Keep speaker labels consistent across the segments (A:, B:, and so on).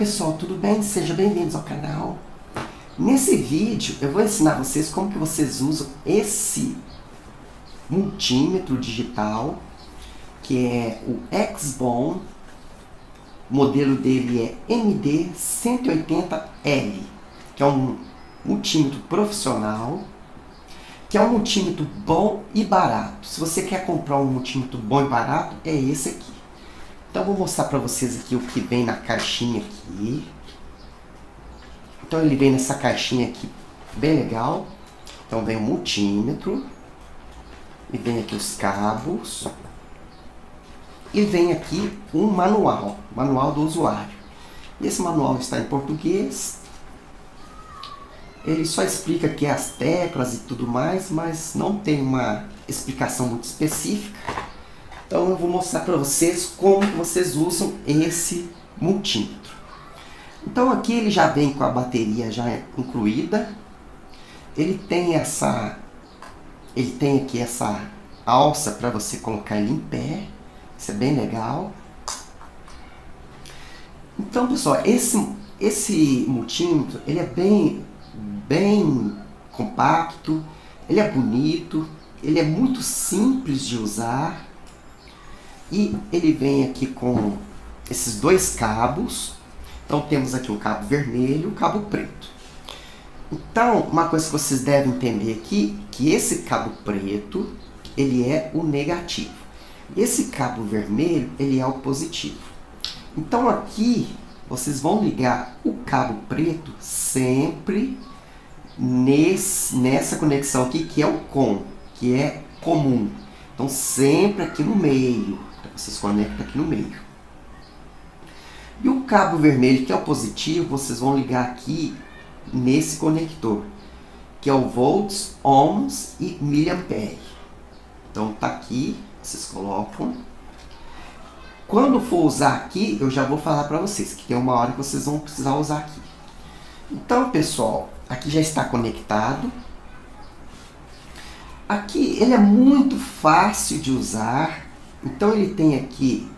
A: pessoal, tudo bem? Sejam bem-vindos ao canal. Nesse vídeo eu vou ensinar vocês como que vocês usam esse multímetro digital, que é o XBOM. O modelo dele é MD180L, que é um multímetro profissional, que é um multímetro bom e barato. Se você quer comprar um multímetro bom e barato, é esse aqui. Então, eu vou mostrar para vocês aqui o que vem na caixinha aqui. Então, ele vem nessa caixinha aqui, bem legal. Então, vem o multímetro. E vem aqui os cabos. E vem aqui um manual do usuário. Esse manual está em português. Ele só explica aqui as teclas e tudo mais, mas não tem uma explicação muito específica. Então eu vou mostrar para vocês como vocês usam esse multímetro. Então aqui ele já vem com a bateria já incluída. Ele tem aqui essa alça para você colocar ele em pé. Isso é bem legal. Então, pessoal, esse multímetro ele é bem compacto, ele é bonito, ele é muito simples de usar. E ele vem aqui com esses dois cabos. Então temos aqui um cabo vermelho e um cabo preto. Então, uma coisa que vocês devem entender aqui, que esse cabo preto, ele é o negativo. Esse cabo vermelho, ele é o positivo. Então aqui, vocês vão ligar o cabo preto sempre nessa conexão aqui, que é o COM, que é comum. Então sempre aqui no meio. Vocês conectam aqui no meio. E o cabo vermelho, que é o positivo, vocês vão ligar aqui nesse conector, que é o volts, ohms e miliampere. Então tá aqui, vocês colocam. Quando for usar aqui, eu já vou falar para vocês, que tem uma hora que vocês vão precisar usar aqui. Então, pessoal, aqui já está conectado. Aqui ele é muito fácil de usar. Então ele tem aqui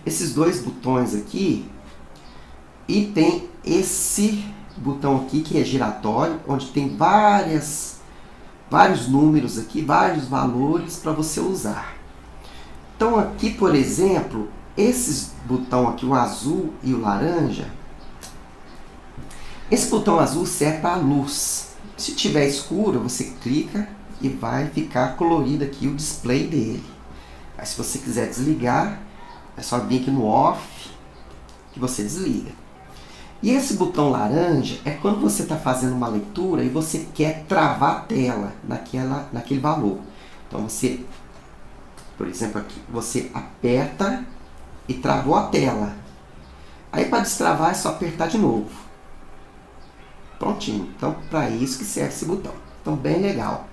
A: esses dois botões aqui e tem esse botão aqui que é giratório, onde tem vários números aqui, vários valores para você usar. Então aqui, por exemplo, esses botão aqui, o azul e o laranja, esse botão azul serve para a luz. Se tiver escuro, você clica e vai ficar colorido aqui o display dele. Aí, se você quiser desligar, é só vir aqui no off que você desliga. E esse botão laranja é quando você está fazendo uma leitura e você quer travar a tela naquele valor. Então você, por exemplo, aqui você aperta e travou a tela. Aí para destravar é só apertar de novo. Prontinho. Então para isso que serve esse botão. Então bem legal.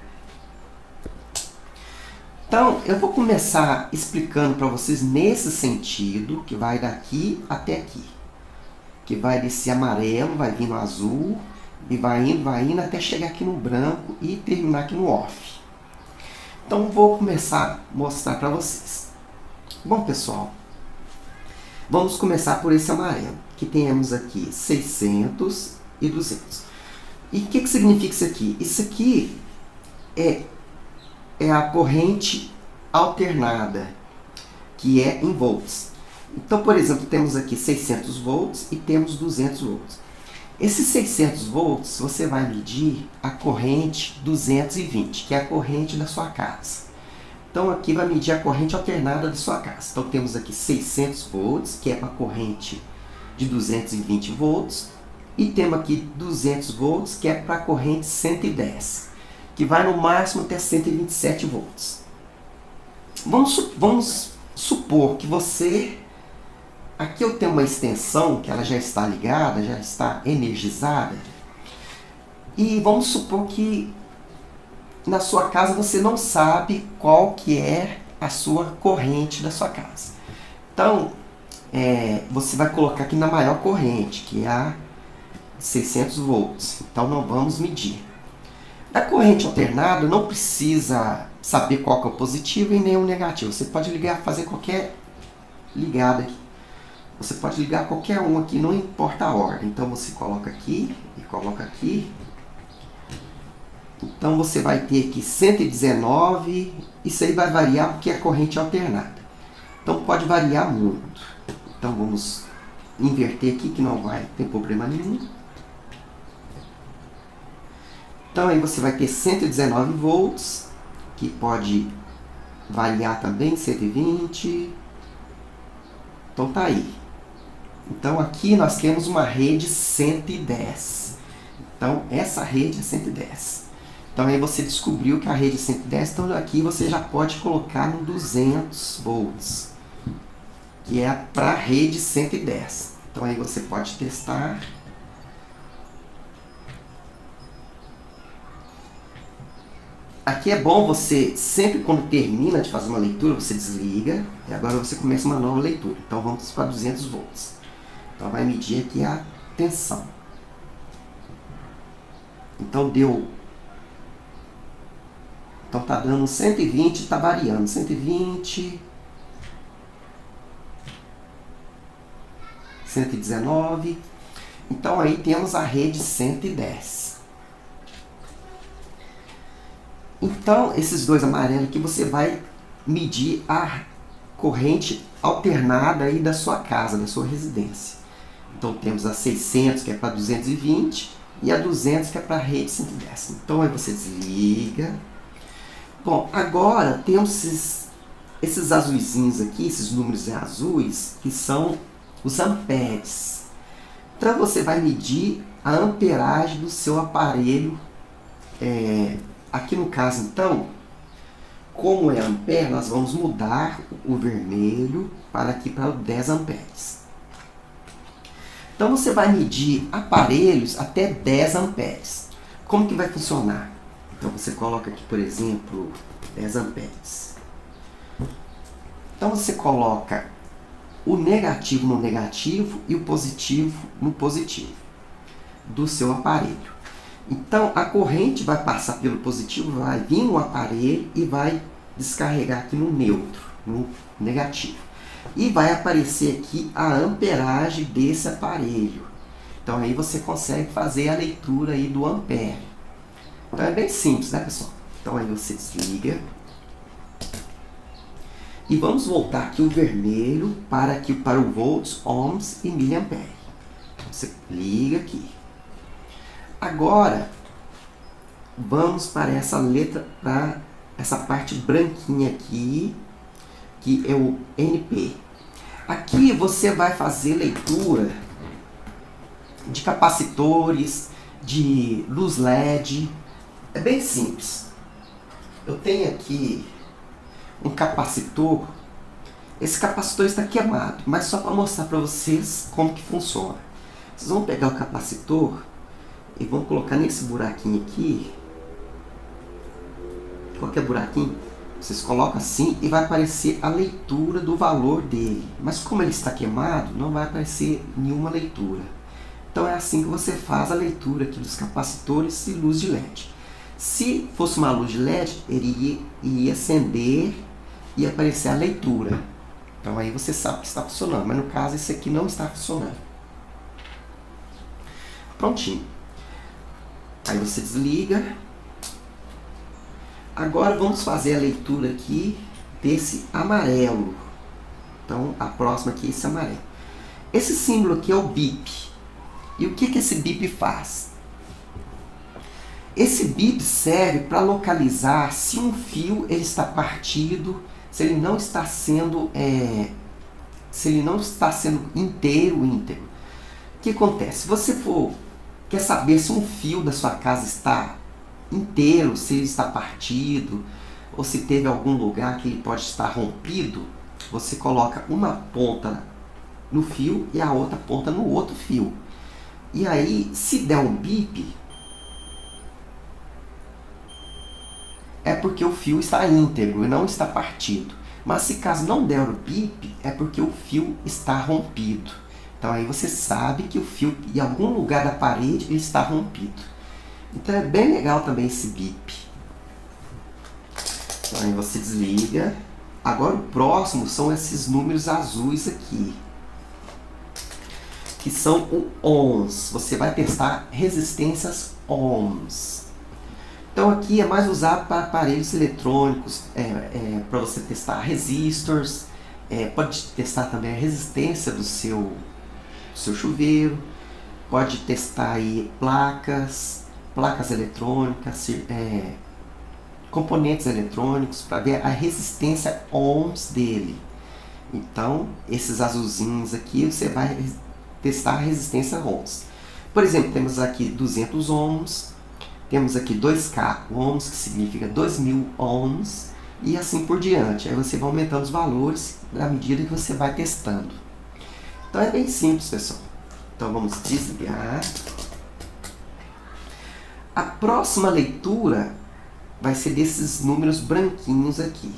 A: Então, eu vou começar explicando para vocês nesse sentido, que vai daqui até aqui. Que vai desse amarelo, vai vir no azul, e vai indo até chegar aqui no branco e terminar aqui no off. Então, vou começar a mostrar para vocês. Bom, pessoal, vamos começar por esse amarelo, que temos aqui 600 e 200. E o que significa isso aqui? Isso aqui é a corrente alternada, que é em volts. Então, por exemplo, temos aqui 600 volts e temos 200 volts. Esses 600 volts, você vai medir a corrente 220, que é a corrente da sua casa. Então, aqui vai medir a corrente alternada da sua casa. Então, temos aqui 600 volts, que é para a corrente de 220 volts. E temos aqui 200 volts, que é para a corrente 110. Que vai no máximo até 127 volts. Vamos supor que você... Aqui eu tenho uma extensão que ela já está ligada, já está energizada. E vamos supor que na sua casa você não sabe qual que é a sua corrente da sua casa. Então, você vai colocar aqui na maior corrente, que é a 600 volts. Então, nós vamos medir. Da corrente alternada, não precisa saber qual que é o positivo e nem o negativo. Você pode ligar, fazer qualquer ligada aqui. Você pode ligar qualquer um aqui, não importa a ordem. Então você coloca aqui e coloca aqui. Então você vai ter aqui 119, isso aí vai variar porque é corrente alternada. Então pode variar muito. Então vamos inverter aqui que não vai ter problema nenhum. Então aí você vai ter 119 volts, que pode variar também, 120. Então tá aí. Então aqui nós temos uma rede 110. Então essa rede é 110. Então aí você descobriu que a rede é 110, então aqui você já pode colocar no 200 volts, que é para a rede 110. Então aí você pode testar. Aqui é bom você, sempre quando termina de fazer uma leitura, você desliga e agora você começa uma nova leitura. Então vamos para 200 volts. Então vai medir aqui a tensão. Então deu. Então tá dando 120, tá variando. 120, 119. Então aí temos a rede 110. Então, esses dois amarelos aqui, você vai medir a corrente alternada aí da sua casa, da sua residência. Então, temos a 600, que é para 220, e a 200, que é para a rede 110. Então, aí você desliga. Bom, agora temos esses azuizinhos aqui, esses números azuis, que são os amperes. Então, você vai medir a amperagem do seu aparelho. Aqui no caso, então, como é ampere, nós vamos mudar o vermelho para aqui para 10 amperes. Então você vai medir aparelhos até 10 amperes. Como que vai funcionar? Então você coloca aqui, por exemplo, 10 amperes. Então você coloca o negativo no negativo e o positivo no positivo do seu aparelho. Então, a corrente vai passar pelo positivo, vai vir no aparelho e vai descarregar aqui no neutro, no negativo. E vai aparecer aqui a amperagem desse aparelho. Então, aí você consegue fazer a leitura aí do ampere. Então, é bem simples, né, pessoal? Então, aí você desliga. E vamos voltar aqui o vermelho para o volts, ohms e miliampere. Você liga aqui. Agora, vamos para essa letra, para essa parte branquinha aqui, que é o NP. Aqui você vai fazer leitura de capacitores, de luz LED. É bem simples. Eu tenho aqui um capacitor. Esse capacitor está queimado, mas só para mostrar para vocês como que funciona. Vocês vão pegar o capacitor e vão colocar nesse buraquinho aqui. Qualquer buraquinho, vocês colocam assim e vai aparecer a leitura do valor dele. Mas como ele está queimado, não vai aparecer nenhuma leitura. Então é assim que você faz a leitura aqui dos capacitores e luz de LED. Se fosse uma luz de LED, ele iria acender e aparecer a leitura. Então aí você sabe que está funcionando, mas no caso esse aqui não está funcionando. Prontinho. Aí você desliga. Agora vamos fazer a leitura aqui desse amarelo. Então a próxima aqui é esse amarelo. Esse símbolo aqui é o bip. E o que esse bip faz? Esse bip serve para localizar se um fio ele está partido, se ele não está sendo inteiro. O que acontece? Se você quer saber se um fio da sua casa está inteiro, se ele está partido, ou se teve algum lugar que ele pode estar rompido, você coloca uma ponta no fio e a outra ponta no outro fio. E aí, se der um bip, é porque o fio está íntegro e não está partido. Mas se caso não der o bip, é porque o fio está rompido. Então aí você sabe que o fio em algum lugar da parede ele está rompido. Então é bem legal também esse bip. Então aí você desliga. Agora o próximo são esses números azuis aqui. que são o ohms. Você vai testar resistências ohms. Então aqui é mais usado para aparelhos eletrônicos, para você testar resistors, pode testar também a resistência do seu chuveiro, pode testar aí placas eletrônicas, componentes eletrônicos, para ver a resistência ohms dele. Então, esses azulzinhos aqui, você vai testar a resistência ohms. Por exemplo, temos aqui 200 ohms, temos aqui 2K ohms, que significa 2000 ohms, e assim por diante. Aí você vai aumentando os valores na medida que você vai testando. Então é bem simples, pessoal. Então vamos desligar. A próxima leitura vai ser desses números branquinhos aqui.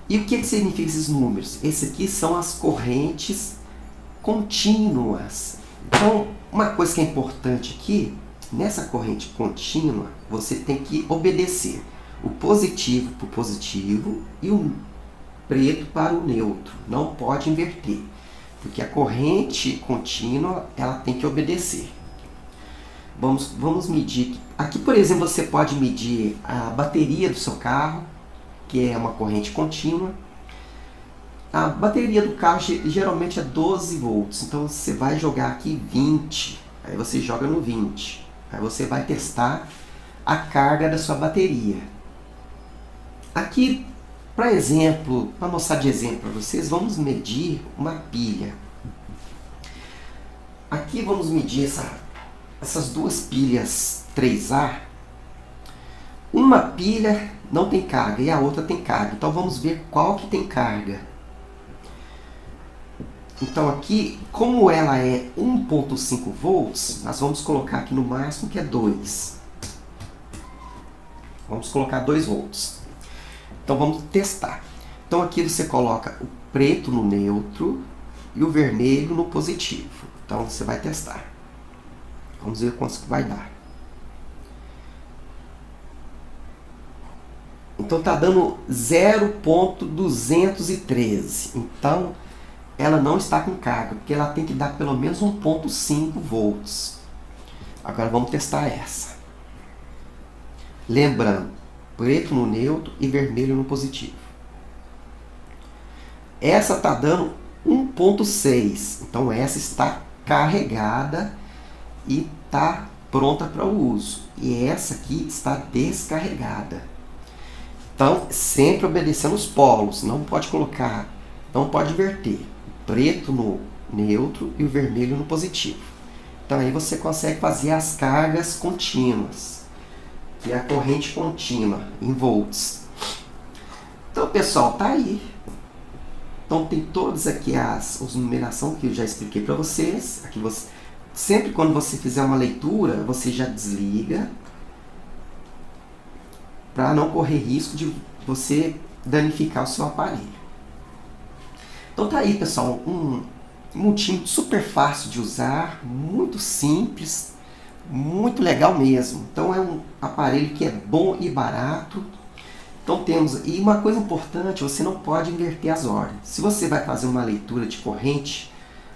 A: E o que significa esses números? Esses aqui são as correntes contínuas. Então, uma coisa que é importante aqui, nessa corrente contínua, você tem que obedecer o positivo para o positivo e o preto para o neutro. Não pode inverter, porque a corrente contínua ela tem que obedecer. Vamos medir. Aqui, por exemplo, você pode medir a bateria do seu carro, que é uma corrente contínua. A bateria do carro geralmente é 12 volts, então você vai jogar aqui 20, aí você joga no 20, aí você vai testar a carga da sua bateria. Aqui, para exemplo, para mostrar de exemplo para vocês, vamos medir uma pilha. Aqui vamos medir essas duas pilhas 3A. Uma pilha não tem carga e a outra tem carga, então vamos ver qual que tem carga. Então aqui, como ela é 1.5 volts, nós vamos colocar aqui no máximo que é 2. Vamos colocar 2 volts. Então vamos testar. Então aqui você coloca o preto no neutro e o vermelho no positivo. Então você vai testar. Vamos ver quanto que vai dar. Então está dando 0.213. Então ela não está com carga, porque ela tem que dar pelo menos 1.5 volts. Agora vamos testar essa. Lembrando, preto no neutro e vermelho no positivo. Essa está dando 1.6. Então essa está carregada e está pronta para o uso. E essa aqui está descarregada. Então, sempre obedecendo os polos. Não pode colocar, não pode inverter. Preto no neutro e o vermelho no positivo. Então aí você consegue fazer as cargas contínuas, que é a corrente contínua em volts. Então, pessoal, tá aí. Então tem todas aqui as numeração que eu já expliquei para vocês. Aqui sempre quando você fizer uma leitura, você já desliga, para não correr risco de você danificar o seu aparelho. Então tá aí, pessoal, um multímetro super fácil de usar, muito simples, muito legal mesmo. Então é um aparelho que é bom e barato. Então temos, e uma coisa importante, você não pode inverter as ordens. Se você vai fazer uma leitura de corrente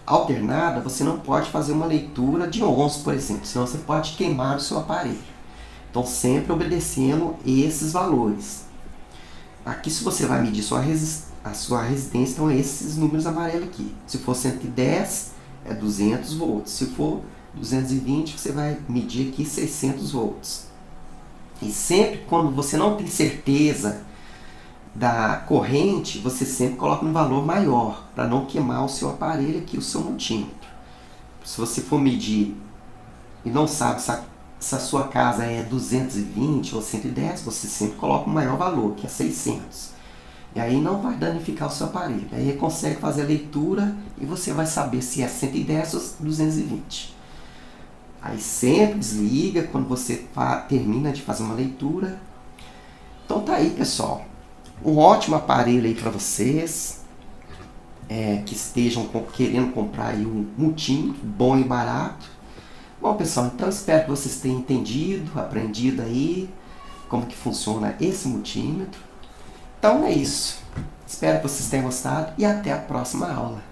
A: alternada, você não pode fazer uma leitura de ohms, por exemplo, senão você pode queimar o seu aparelho. Então sempre obedecendo esses valores. Aqui se você vai medir a sua resistência, então esses números amarelos aqui. Se for 110, é 200 volts. Se for 220, você vai medir aqui 600 volts. E sempre quando você não tem certeza da corrente, você sempre coloca um valor maior, para não queimar o seu aparelho aqui, o seu multímetro. Se você for medir e não sabe se a sua casa é 220 ou 110, você sempre coloca um maior valor, que é 600. E aí não vai danificar o seu aparelho. Aí consegue fazer a leitura e você vai saber se é 110 ou 220. Aí sempre desliga quando você termina de fazer uma leitura. Então tá aí, pessoal. Um ótimo aparelho aí para vocês que estejam querendo comprar aí um multímetro bom e barato. Bom, pessoal, então espero que vocês tenham entendido, aprendido aí como que funciona esse multímetro. Então é isso. Espero que vocês tenham gostado e até a próxima aula.